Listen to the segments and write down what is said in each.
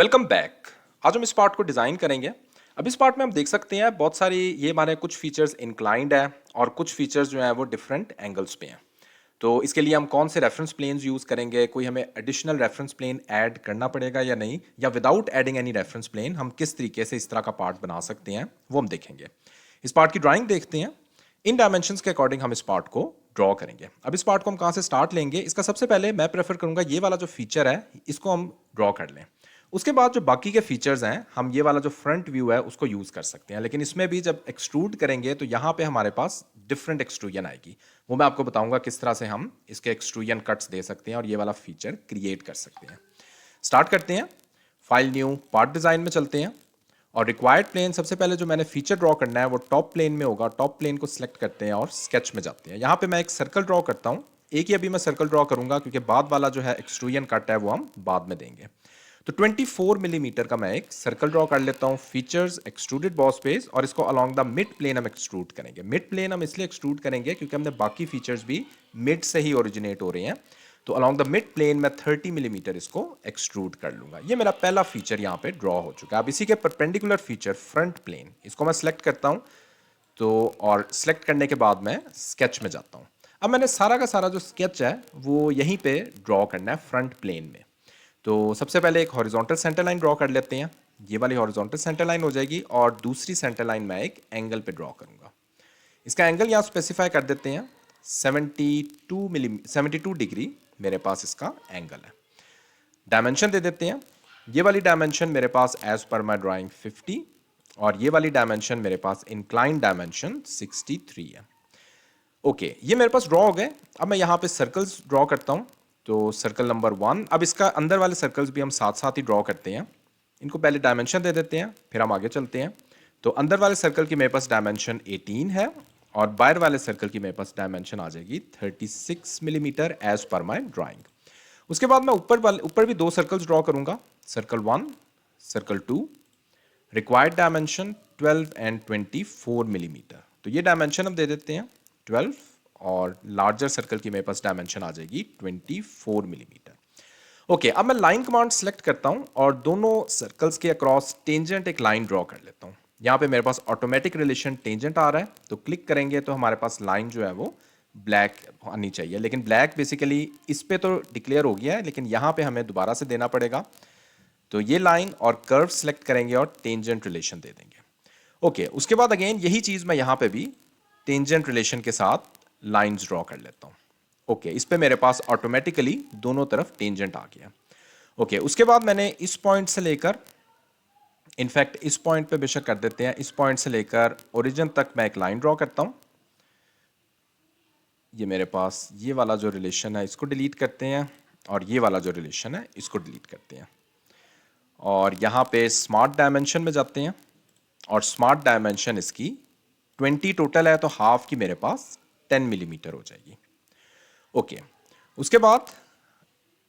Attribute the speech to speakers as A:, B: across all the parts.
A: Welcome back. आज हम इस पार्ट को डिज़ाइन करेंगे। अब इस पार्ट में हम देख सकते हैं बहुत सारी ये हमारे कुछ फीचर्स इंक्लाइंड है और कुछ फीचर्स जो हैं वो डिफरेंट एंगल्स पे हैं। तो इसके लिए हम कौन से रेफरेंस प्लेन्स यूज़ करेंगे, कोई हमें एडिशनल रेफरेंस प्लेन ऐड करना पड़ेगा या नहीं, या without adding any reference plane हम किस तरीके से इस तरह का पार्ट बना सकते हैं वो हम देखेंगे। इस पार्ट की ड्राइंग देखते हैं। इन डायमेंशंस के अकॉर्डिंग हम इस पार्ट को ड्रॉ करेंगे। अब इस पार्ट को हम कहाँ से स्टार्ट लेंगे, इसका सबसे पहले मैं प्रेफर करूंगा ये वाला जो फीचर है इसको हम ड्रॉ कर लें। उसके बाद जो बाकी के फीचर्स हैं हम ये वाला जो फ्रंट व्यू है उसको यूज़ कर सकते हैं, लेकिन इसमें भी जब एक्सट्रूड करेंगे तो यहाँ पे हमारे पास डिफरेंट एक्सट्रूजन आएगी। वो मैं आपको बताऊंगा किस तरह से हम इसके एक्सट्रूजन कट्स दे सकते हैं और ये वाला फीचर क्रिएट कर सकते हैं। स्टार्ट करते हैं, फाइल न्यू पार्ट डिज़ाइन में चलते हैं और रिक्वायर्ड प्लेन सबसे पहले जो मैंने फीचर ड्रॉ करना है वो टॉप प्लेन में होगा। टॉप प्लेन को सिलेक्ट करते हैं और स्केच में जाते हैं। यहाँ पे मैं एक सर्कल ड्रॉ करता हूँ। एक ही अभी मैं सर्कल ड्रॉ करूंगा क्योंकि बाद वाला जो है एक्सट्रूजन कट है वो हम बाद में देंगे। तो 24 मिलीमीटर का मैं एक सर्कल ड्रॉ कर लेता हूँ। फीचर्स एक्सट्रूडेड बॉस बेस और इसको अलोंग द मिड प्लेन हम एक्सट्रूड करेंगे। मिड प्लेन हम इसलिए एक्सट्रूड करेंगे क्योंकि हमने बाकी फीचर्स भी मिड से ही ओरिजिनेट हो रहे हैं। तो अलोंग द मिड प्लेन मैं 30 मिलीमीटर इसको एक्सट्रूड कर लूंगा। ये मेरा पहला फीचर यहाँ पे ड्रॉ हो चुका है। अब इसी के परपेंडिकुलर फीचर फ्रंट प्लेन, इसको मैं सिलेक्ट करता हूँ। तो और सिलेक्ट करने के बाद मैं स्केच में जाता हूँ। अब मैंने सारा का सारा जो स्केच है वो यहीं पे ड्रॉ करना है फ्रंट प्लेन में। तो सबसे पहले एक हॉरिजॉन्टल सेंटर लाइन ड्रॉ कर लेते हैं। ये वाली हॉरिजॉन्टल सेंटर लाइन हो जाएगी और दूसरी सेंटर लाइन मैं एक एंगल पे ड्रॉ करूंगा। इसका एंगल यहाँ स्पेसिफाई कर देते हैं 72 डिग्री मेरे पास इसका एंगल है। डायमेंशन दे देते हैं। ये वाली डायमेंशन मेरे पास एज पर माई ड्राइंग 50 और ये वाली डायमेंशन मेरे पास इंक्लाइन डायमेंशन 63 है। ओके, ये मेरे पास ड्रॉ हो गए। अब मैं यहाँ पे सर्कल्स ड्रॉ करता हूँ। तो सर्कल नंबर 1, अब इसका अंदर वाले सर्कल्स भी हम साथ साथ ही ड्रॉ करते हैं। इनको पहले डायमेंशन दे देते हैं फिर हम आगे चलते हैं। तो अंदर वाले सर्कल की मेरे पास डायमेंशन 18 है और बाहर वाले सर्कल की मेरे पास डायमेंशन आ जाएगी 36 millimetre as per my drawing. उसके बाद मैं ऊपर भी 2 सर्कल्स ड्रॉ करूंगा। Circle 1, circle 2। Required dimension 12 and 24 millimetre. तो ये डायमेंशन हम दे देते हैं 12 और लार्जर सर्कल की मेरे पास डायमेंशन आ जाएगी 24 मिलीमीटर। ओके, अब मैं लाइन कमांड सेलेक्ट करता हूं और दोनों सर्कल्स के अक्रॉस टेंजेंट एक लाइन ड्रॉ कर लेता हूं। यहाँ पे मेरे पास ऑटोमेटिक रिलेशन टेंजेंट आ रहा है। तो क्लिक करेंगे तो हमारे पास लाइन जो है वो ब्लैक आनी चाहिए, लेकिन ब्लैक बेसिकली इस पे तो डिक्लेयर हो गया है लेकिन यहाँ पे हमें दोबारा से देना पड़ेगा। तो ये लाइन और कर्व सेलेक्ट करेंगे और टेंजेंट रिलेशन दे देंगे। ओके, उसके बाद अगेन यही चीज मैं यहाँ पे भी टेंजेंट रिलेशन के साथ लाइंस ड्रॉ कर लेता हूँ। ओके, इस पे मेरे पास ऑटोमेटिकली दोनों तरफ टेंजेंट आ गया। ओके, उसके बाद मैंने इस पॉइंट से लेकर, इनफैक्ट इस पॉइंट पे बेशक कर देते हैं, इस पॉइंट से लेकर ओरिजिन तक मैं एक लाइन ड्रॉ करता हूँ। ये मेरे पास ये वाला जो रिलेशन है इसको डिलीट करते हैं और ये वाला जो रिलेशन है इसको डिलीट करते हैं और यहाँ पे स्मार्ट डायमेंशन में जाते हैं और स्मार्ट डायमेंशन इसकी 20 टोटल है तो हाफ की मेरे पास 10 मिलीमीटर हो जाएगी। ओके, उसके बाद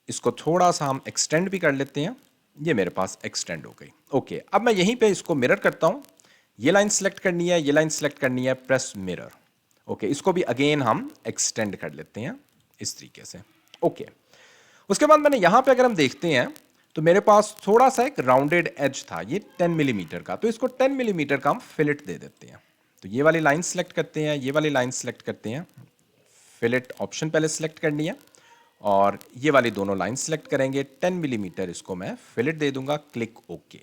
A: इसको थोड़ा सा हम एक्सटेंड भी कर लेते हैं। ये मेरे पास एक्सटेंड हो गई। ओके, अब मैं यहीं पे इसको मिरर करता हूँ। ये लाइन सेलेक्ट करनी है, ये लाइन सेलेक्ट करनी है, प्रेस मिरर। ओके, इसको भी अगेन हम एक्सटेंड कर लेते हैं इस तरीके से। ओके, उसके बाद मैंने यहाँ पे अगर हम देखते हैं तो मेरे पास थोड़ा सा एक राउंडेड एज था, ये 10 मिलीमीटर का। तो इसको 10 मिलीमीटर का हम फिलेट दे देते हैं। तो ये वाली लाइन सेलेक्ट करते हैं, ये वाली लाइन सेलेक्ट करते हैं, फिलेट ऑप्शन पहले सेलेक्ट करनी है और ये वाली दोनों लाइन सेलेक्ट करेंगे। 10 मिलीमीटर इसको मैं फिलेट दे दूंगा, क्लिक ओके।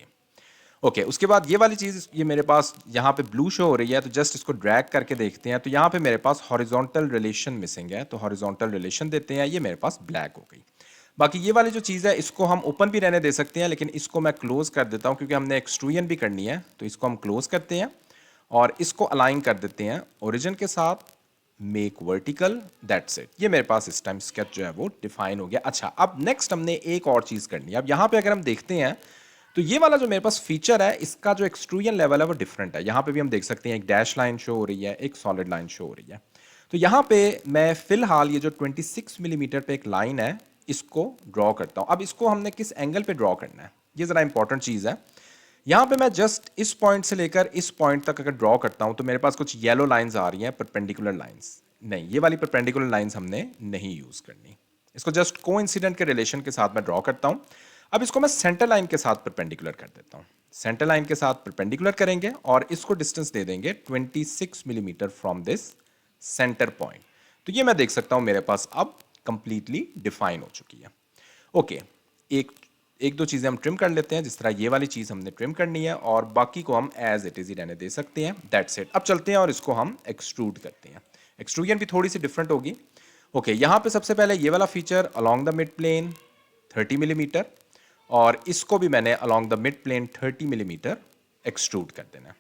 A: ओके, उसके बाद ये वाली चीज़ ये मेरे पास यहाँ पे ब्लू शो हो रही है तो जस्ट इसको ड्रैग करके देखते हैं। तो यहाँ पे मेरे पास हॉरिजॉन्टल रिलेशन मिसिंग है तो हॉरिजॉन्टल रिलेशन देते हैं, ये मेरे पास ब्लैक हो गई। बाकी ये वाली जो चीज़ है इसको हम ओपन भी रहने दे सकते हैं लेकिन इसको मैं क्लोज कर देता हूँ क्योंकि हमने एक्सट्रूजन भी करनी है। तो इसको हम क्लोज करते हैं और इसको अलाइन कर देते हैं ओरिजिन के साथ, मेक वर्टिकल, दैट्स इट। ये मेरे पास इस टाइम स्केच जो है वो डिफाइन हो गया। अच्छा, अब नेक्स्ट हमने एक और चीज़ करनी है। अब यहाँ पे अगर हम देखते हैं तो ये वाला जो मेरे पास फीचर है इसका जो एक्सट्रूजन लेवल है वो डिफरेंट है। यहाँ पे भी हम देख सकते हैं एक डैश लाइन शो हो रही है, एक सॉलिड लाइन शो हो रही है। तो यहाँ पे मैं फिलहाल ये जो 26 मिलीमीटर पे एक लाइन है इसको ड्रॉ करता हूँ। अब इसको हमने किस एंगल पे ड्रॉ करना है ये ज़रा इंपॉर्टेंट चीज़ है। यहाँ पे मैं जस्ट इस पॉइंट से लेकर इस पॉइंट तक अगर ड्रॉ करता हूँ तो मेरे पास कुछ येलो लाइंस आ रही हैं, परपेंडिकुलर लाइंस। नहीं, ये वाली परपेंडिकुलर लाइंस हमने नहीं यूज़ करनी। इसको जस्ट कोइंसिडेंट के रिलेशन के साथ मैं ड्रॉ करता हूँ। अब इसको मैं सेंटर लाइन के साथ परपेंडिकुलर कर देता हूँ। सेंटर लाइन के साथ परपेंडिकुलर करेंगे और इसको डिस्टेंस दे देंगे 26 millimetre from this centre point. तो ये मैं देख सकता हूँ मेरे पास अब कंप्लीटली डिफाइन हो चुकी है। ओके, एक दो चीज़ें हम ट्रिम कर लेते हैं, जिस तरह ये वाली चीज़ हमने ट्रिम करनी है और बाकी को हम एज इट इज़ ही रहने दे सकते हैं। That's it. अब चलते हैं और इसको हम एक्सट्रूड करते हैं। एक्सट्रूजन भी थोड़ी सी डिफरेंट होगी। ओके, यहाँ पे सबसे पहले ये वाला feature along the mid plane 30 millimetre और इसको भी मैंने along the mid plane 30 millimetre extrude कर देना है।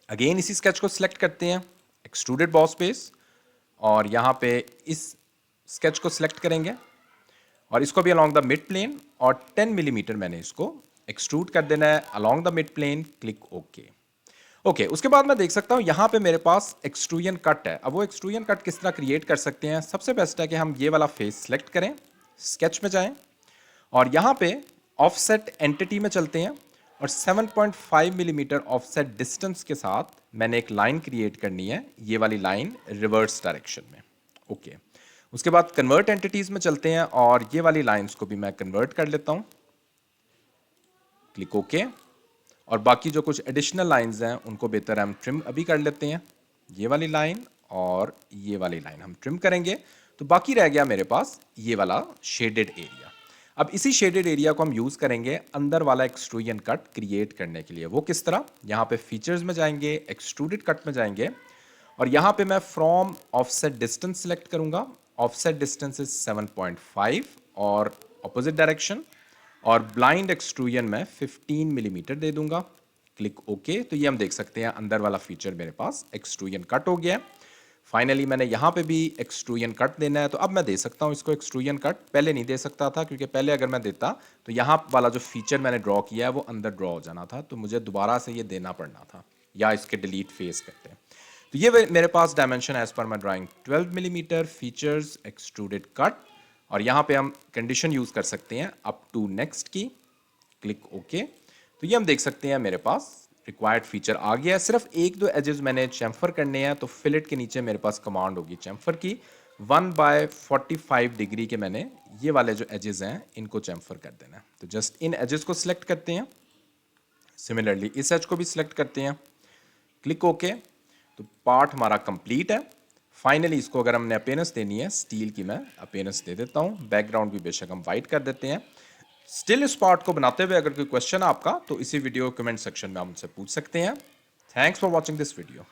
A: अगेन इसी स्केच को सिलेक्ट करते हैं, एक्सट्रूडेड बॉस बेस, और यहाँ पे इस स्केच को सिलेक्ट करेंगे और इसको भी अलोंग द मिड प्लेन और 10 मिलीमीटर मैंने इसको एक्सट्रूड कर देना है along the mid plane. Click okay. Okay, उसके बाद मैं देख सकता हूँ यहाँ पे मेरे पास एक्सट्रूजन कट है। अब वो एक्सट्रूजन कट किस तरह क्रिएट कर सकते हैं? सबसे बेस्ट है कि हम ये वाला फेस सिलेक्ट करें, स्केच में जाएं और यहाँ पे ऑफसेट एंटिटी में चलते हैं और 7.5 मिलीमीटर ऑफसेट डिस्टेंस के साथ मैंने एक लाइन क्रिएट करनी है, ये वाली लाइन रिवर्स डायरेक्शन में। ओके, उसके बाद कन्वर्ट एंटिटीज में चलते हैं और ये वाली लाइंस को भी मैं कन्वर्ट कर लेता हूँ। Click okay. और बाकी जो कुछ एडिशनल लाइंस हैं उनको बेहतर हम ट्रिम अभी कर लेते हैं। ये वाली लाइन और ये वाली लाइन हम ट्रिम करेंगे, तो बाकी रह गया मेरे पास ये वाला शेडेड एरिया। अब इसी शेडेड एरिया को हम यूज़ करेंगे अंदर वाला एक्सट्रूजन कट क्रिएट करने के लिए। वो किस तरह? यहाँ पे फीचर्स में जाएंगे, एक्सट्रूडेड कट में जाएंगे और यहाँ पे मैं फ्रॉम ऑफसेट डिस्टेंस सेलेक्ट करूँगा। ऑफसेट डिस्टेंस इज 7.5 और अपोजिट डायरेक्शन, और ब्लाइंड एक्सट्रूजन में 15 मिलीमीटर दे दूंगा। Click okay. तो ये हम देख सकते हैं अंदर वाला फीचर मेरे पास एक्सट्रूजन कट हो गया है। फाइनली मैंने यहाँ पे भी एक्सट्रूजन कट देना है, तो अब मैं दे सकता हूँ इसको एक्सट्रूजन कट। पहले नहीं दे सकता था क्योंकि पहले अगर मैं देता तो यहाँ वाला जो फीचर मैंने ड्रॉ किया है वो अंदर ड्रॉ हो जाना था, तो मुझे दोबारा से ये देना पड़ना था, या इसके डिलीट फेस करते हैं। तो ये मेरे पास dimension as per my drawing 12 millimetre features extruded cut, और यहाँ पे हम कंडीशन यूज़ कर सकते हैं अप टू नेक्स्ट की। Click okay. तो ये हम देख सकते हैं मेरे पास रिक्वायर्ड फीचर आ गया है। सिर्फ एक दो एजेस मैंने चैम्फर करने हैं, तो फिलेट के नीचे मेरे पास कमांड होगी चैम्फर की। 1/45 डिग्री के मैंने ये वाले जो एजेस हैं इनको चैम्फर कर देना है। तो जस्ट इन एजेस को सिलेक्ट करते हैं, सिमिलरली इस एज को भी सिलेक्ट करते हैं। Click okay. तो पार्ट हमारा कंप्लीट है। फाइनली इसको अगर हमने अपीयरेंस देनी है स्टील की, मैं अपीयरेंस दे देता हूँ। बैकग्राउंड भी बेशक हम वाइट कर देते हैं। स्टिल इस पार्ट को बनाते हुए अगर कोई क्वेश्चन आपका, तो इसी वीडियो कमेंट सेक्शन में आप मुझसे पूछ सकते हैं। Thanks for watching this video.